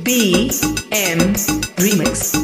BM Remix.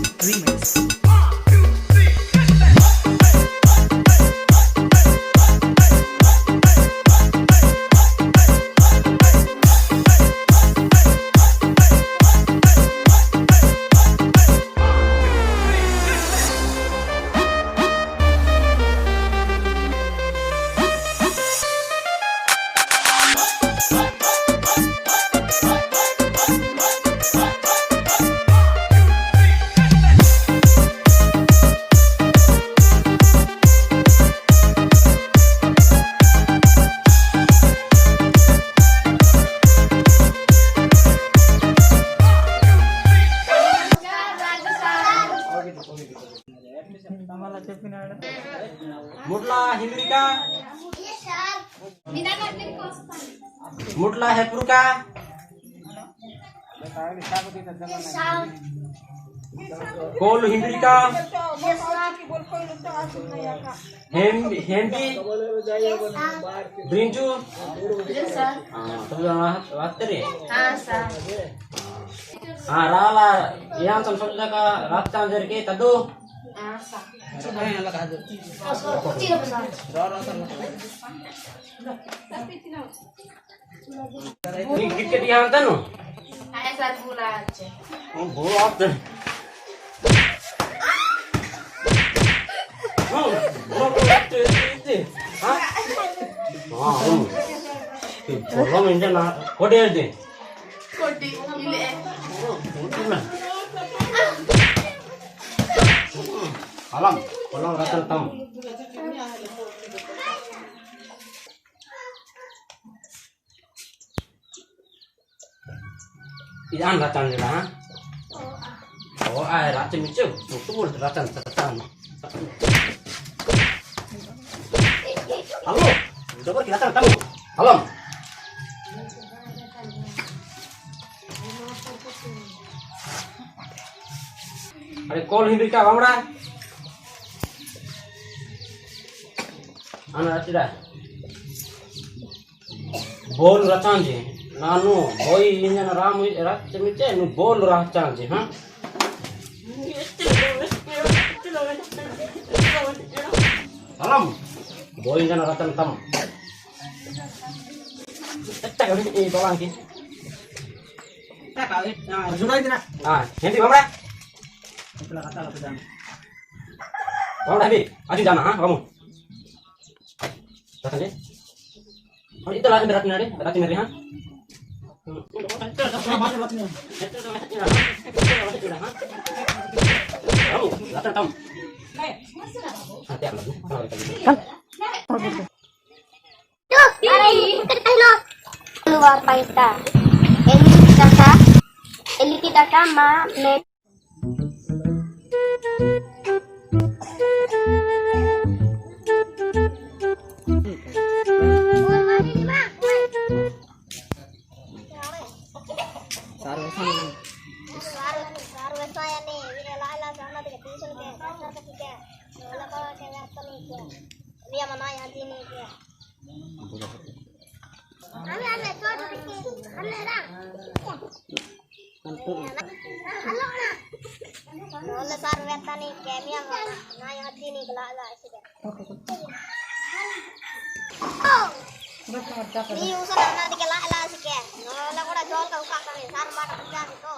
मुटला हिंद्रिका मुटला हेपुरका कोल हिंद्रिका handy ब्रिंजू रात्रि राला yang sampai ka ratang jerke tadu Kita di hantar no? Ada satu bulan. Oh, bolak deh. Oh, bolak deh. Hah? Oh, bolak minta na, kode deh. Kodi ini. Alam, alam ratan tam. Ian ratan ni lah. Oh, ay ratan itu, betul ratan ratan. Halo, coba kita ratan tamu. Alam. Ada call Hendrika, Bangra. Anak tidak. Bol racang je. Nanu, boy ini na ramu racang itu, nu bol racang je, ha? Alam, boy ini na racang tam. Tak kali ini bawa lagi. Tak kali, sudah itu na. Hendy Bangra. Itulah kata lah pedang. Kamu dah habis? Asyik jana, ha? Kamu? Datang deh. Oh, itulah beratnya deh, beratnya deh, ha? Kamu, datang tamu. Hati aku lagi. Kan? Tuh, hello. Luar paita. Eli kita kama me Ini usaha nanti kelak lah sih ke. Nolak udah jual kau kakak nih, sarma kerja itu.